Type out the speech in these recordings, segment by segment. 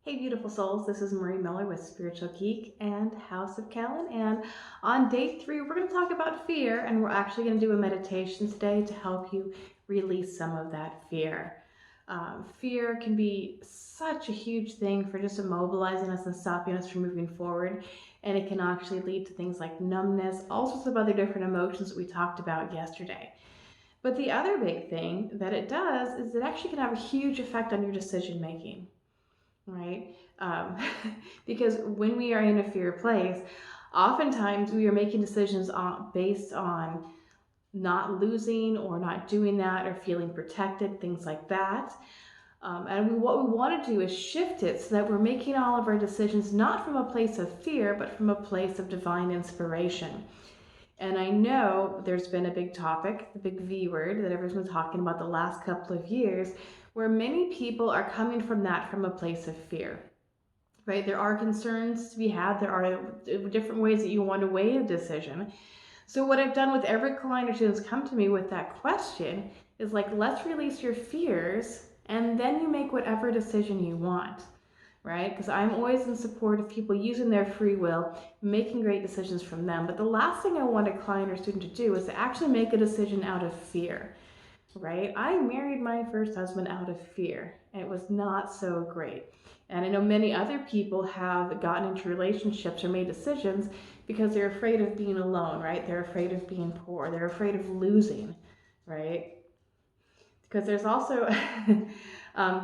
Hey beautiful souls, this is Marie Miller with Spiritual Geek and House of Kellen, and on day 3 we're going to talk about fear, and we're actually going to do a meditation today to help you release some of that fear. Fear can be such a huge thing for just immobilizing us and stopping us from moving forward, and it can actually lead to things like numbness, all sorts of other different emotions that we talked about yesterday. But the other big thing that it does is it actually can have a huge effect on your decision making, right? Because when we are in a fear place, oftentimes we are making decisions based on not losing or not doing that or feeling protected, things like that. What we want to do is shift it so that we're making all of our decisions not from a place of fear, but from a place of divine inspiration. And I know there's been a big topic, the big V word that everyone's been talking about the last couple of years, where many people are coming from that from a place of fear, right? There are concerns to be had. There are different ways that you want to weigh a decision. So what I've done with every client or student who's come to me with that question is like, let's release your fears and then you make whatever decision you want, right? Because I'm always in support of people using their free will, making great decisions from them. But the last thing I want a client or student to do is to actually make a decision out of fear, right? I married my first husband out of fear, and it was not so great. And I know many other people have gotten into relationships or made decisions because they're afraid of being alone, right? They're afraid of being poor. They're afraid of losing, right? Because there's also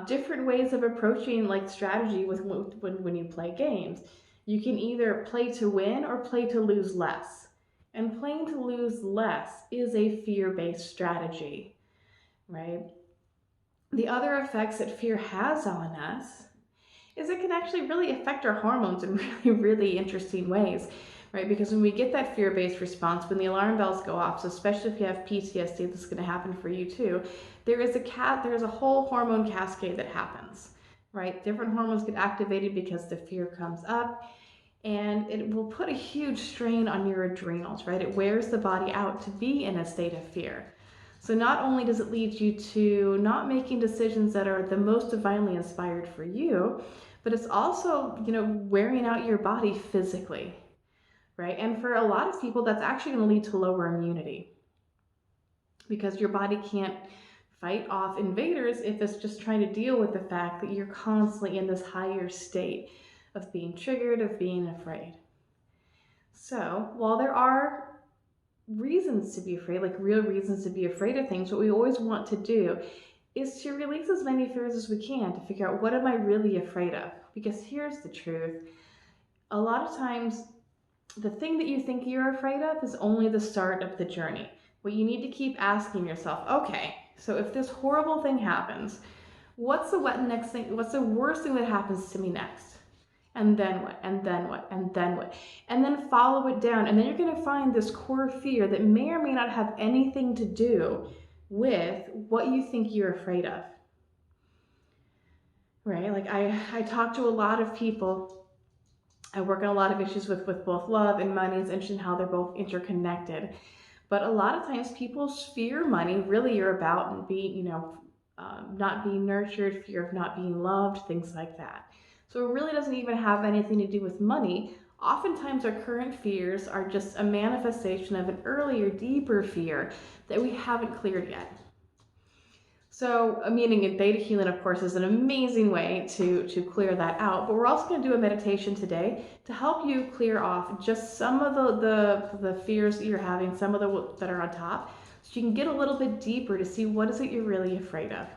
different ways of approaching like strategy with when you play games. You can either play to win or play to lose less. And playing to lose less is a fear-based strategy, right? The other effects that fear has on us is it can actually really affect our hormones in really, really interesting ways, right? Because when we get that fear-based response, when the alarm bells go off, so especially if you have PTSD, this is going to happen for you too, there is a whole hormone cascade that happens, right? Different hormones get activated because the fear comes up, and it will put a huge strain on your adrenals, right? It wears the body out to be in a state of fear. So not only does it lead you to not making decisions that are the most divinely inspired for you, but it's also, wearing out your body physically, right? And for a lot of people, that's actually going to lead to lower immunity because your body can't fight off invaders if it's just trying to deal with the fact that you're constantly in this higher state of being triggered, of being afraid. So while there are reasons to be afraid, like real reasons to be afraid of things, what we always want to do is to release as many fears as we can to figure out, what am I really afraid of? Because here's the truth. A lot of times, the thing that you think you're afraid of is only the start of the journey. What you need to keep asking yourself, okay, so if this horrible thing happens, what's the next thing? What's the worst thing that happens to me next? And then what? And then what? And then what? And then follow it down. And then you're going to find this core fear that may or may not have anything to do with what you think you're afraid of. Right? Like I talk to a lot of people. I work on a lot of issues with both love and money. It's interesting how they're both interconnected. But a lot of times people's fear money really are about being, not being nurtured, fear of not being loved, things like that. So it really doesn't even have anything to do with money. Oftentimes our current fears are just a manifestation of an earlier, deeper fear that we haven't cleared yet. So meaning in theta healing, of course, is an amazing way to clear that out. But we're also going to do a meditation today to help you clear off just some of the fears that you're having, some of the that are on top, so you can get a little bit deeper to see what is it you're really afraid of.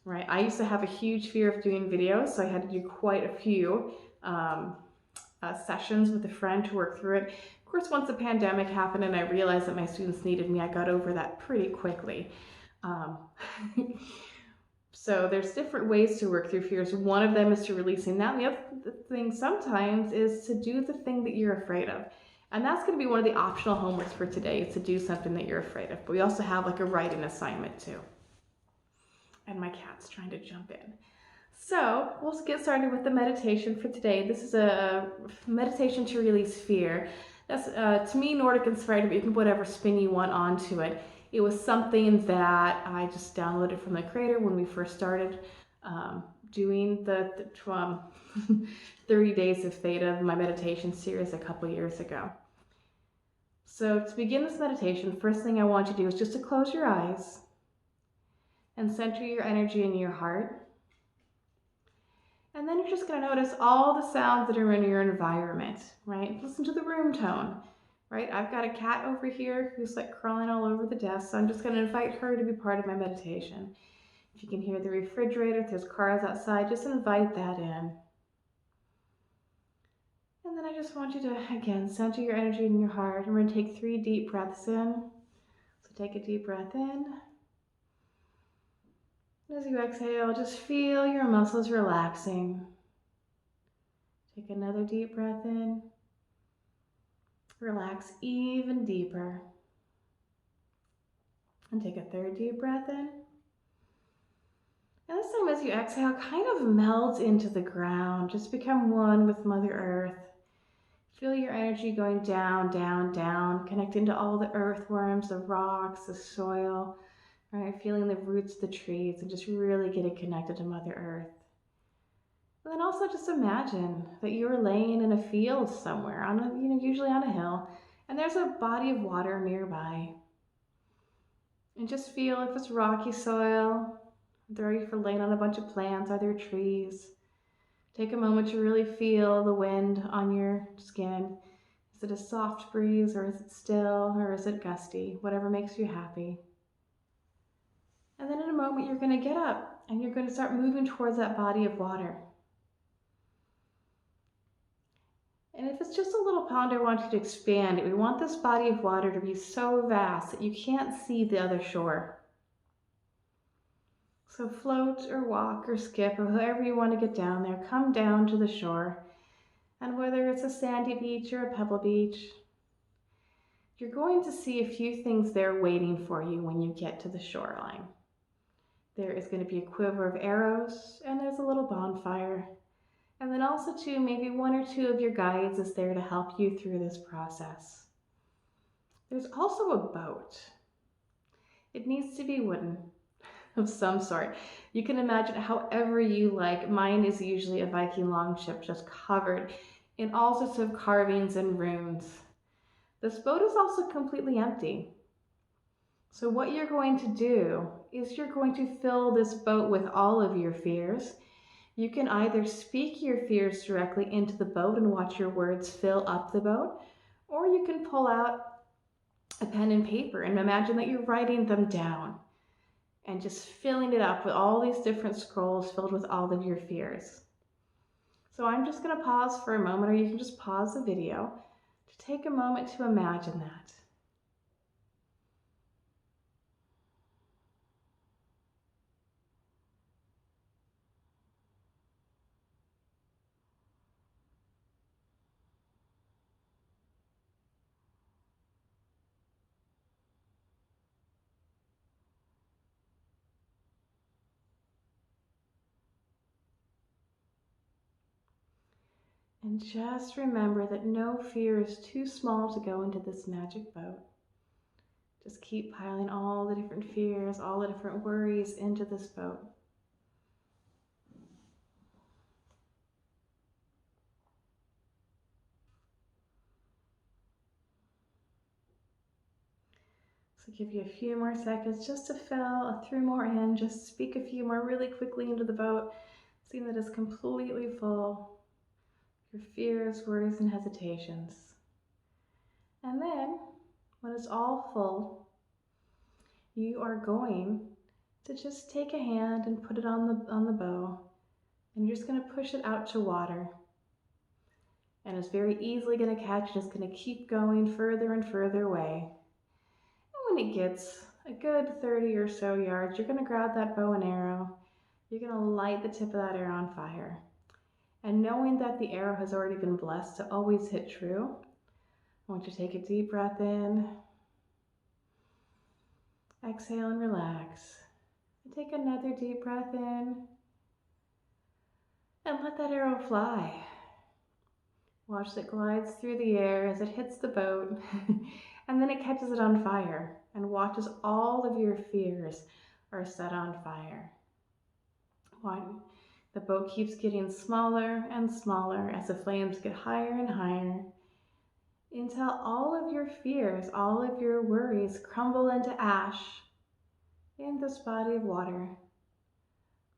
Right? I used to have a huge fear of doing videos, so I had to do quite a few sessions with a friend to work through it. Of course, once the pandemic happened and I realized that my students needed me, I got over that pretty quickly. So there's different ways to work through fears. One of them is to releasing that. The other thing sometimes is to do the thing that you're afraid of. And that's going to be one of the optional homeworks for today, is to do something that you're afraid of. But we also have like a writing assignment too. And my cat's trying to jump in. So we'll get started with the meditation for today. This is a meditation to release fear. That's to me Nordic inspired, but you can put whatever spin you want onto it. It was something that I just downloaded from the creator when we first started doing the 30 days of theta, my meditation series a couple years ago. So to begin this meditation, first thing I want you to do is just to close your eyes and center your energy in your heart. And then you're just going to notice all the sounds that are in your environment, right? Listen to the room tone, right? I've got a cat over here who's like crawling all over the desk, so I'm just going to invite her to be part of my meditation. If you can hear the refrigerator, if there's cars outside, just invite that in. And then I just want you to, again, center your energy in your heart. And we're going to take 3 deep breaths in. So take a deep breath in. As you exhale, just feel your muscles relaxing. Take another deep breath in. Relax even deeper. And take a 3rd deep breath in. And this time as you exhale, kind of melt into the ground. Just become one with Mother Earth. Feel your energy going down, down, down, connecting to all the earthworms, the rocks, the soil. Right, feeling the roots of the trees and just really getting connected to Mother Earth. And then also just imagine that you're laying in a field somewhere, usually on a hill, and there's a body of water nearby. And just feel if it's rocky soil, are you laying on a bunch of plants, are there trees? Take a moment to really feel the wind on your skin. Is it a soft breeze, or is it still, or is it gusty? Whatever makes you happy. And then in a moment, you're going to get up and you're going to start moving towards that body of water. And if it's just a little pond, I want you to expand it. We want this body of water to be so vast that you can't see the other shore. So float or walk or skip or however you want to get down there, come down to the shore. And whether it's a sandy beach or a pebble beach, you're going to see a few things there waiting for you when you get to the shoreline. There is going to be a quiver of arrows, and there's a little bonfire. And then also too, maybe 1 or 2 of your guides is there to help you through this process. There's also a boat. It needs to be wooden of some sort. You can imagine however you like. Mine is usually a Viking longship just covered in all sorts of carvings and runes. This boat is also completely empty. So what you're going to do is you're going to fill this boat with all of your fears. You can either speak your fears directly into the boat and watch your words fill up the boat, or you can pull out a pen and paper and imagine that you're writing them down and just filling it up with all these different scrolls filled with all of your fears. So I'm just going to pause for a moment, or you can just pause the video to take a moment to imagine that. And just remember that no fear is too small to go into this magic boat. Just keep piling all the different fears, all the different worries into this boat. So give you a few more seconds just to fill a few more in, just speak a few more really quickly into the boat, seeing that it's completely full. Your fears, worries, and hesitations. And then, when it's all full, you are going to just take a hand and put it on the bow, and you're just going to push it out to water. And it's very easily going to catch, and it's going to keep going further and further away. And when it gets a good 30 or so yards, you're going to grab that bow and arrow. You're going to light the tip of that arrow on fire. And knowing that the arrow has already been blessed to always hit true, I want you to take a deep breath in, exhale and relax. And take another deep breath in, and let that arrow fly. Watch as it glides through the air as it hits the boat, and then it catches it on fire, and watch as all of your fears are set on fire. The boat keeps getting smaller and smaller as the flames get higher and higher, until all of your fears, all of your worries crumble into ash in this body of water,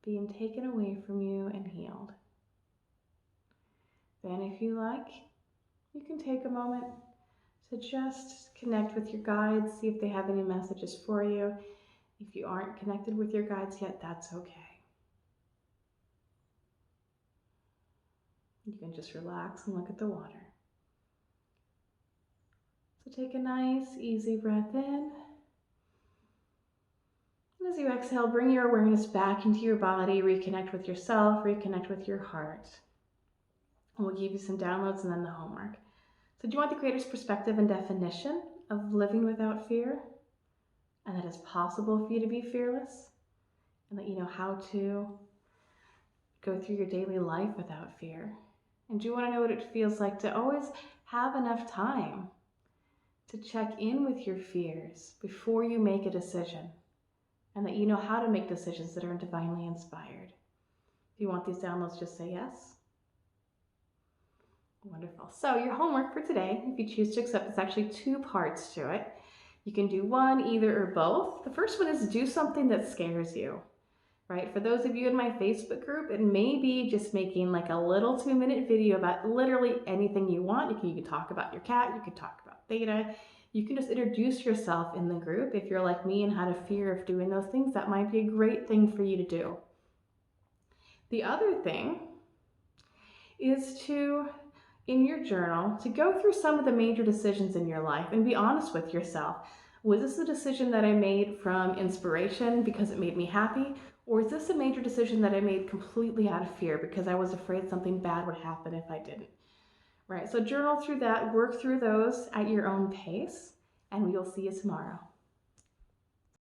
being taken away from you and healed. Then, if you like, you can take a moment to just connect with your guides, see if they have any messages for you. If you aren't connected with your guides yet, that's okay. You can just relax and look at the water. So take a nice, easy breath in. And as you exhale, bring your awareness back into your body, reconnect with yourself, reconnect with your heart. And we'll give you some downloads and then the homework. So do you want the Creator's perspective and definition of living without fear? And that it's possible for you to be fearless? And that you know how to go through your daily life without fear? And do you want to know what it feels like to always have enough time to check in with your fears before you make a decision? And that you know how to make decisions that are divinely inspired? If you want these downloads, just say yes. Wonderful. So your homework for today, if you choose to accept, is actually 2 parts to it. You can do one, either, or both. The first one is do something that scares you, right? For those of you in my Facebook group, it may be just making like a little 2-minute video about literally anything you want. You can talk about your cat, you can talk about theta, you can just introduce yourself in the group. If you're like me and had a fear of doing those things, that might be a great thing for you to do. The other thing is to, in your journal, to go through some of the major decisions in your life and be honest with yourself. Was this a decision that I made from inspiration because it made me happy? Or is this a major decision that I made completely out of fear because I was afraid something bad would happen if I didn't? Right, so journal through that, work through those at your own pace, and we'll see you tomorrow.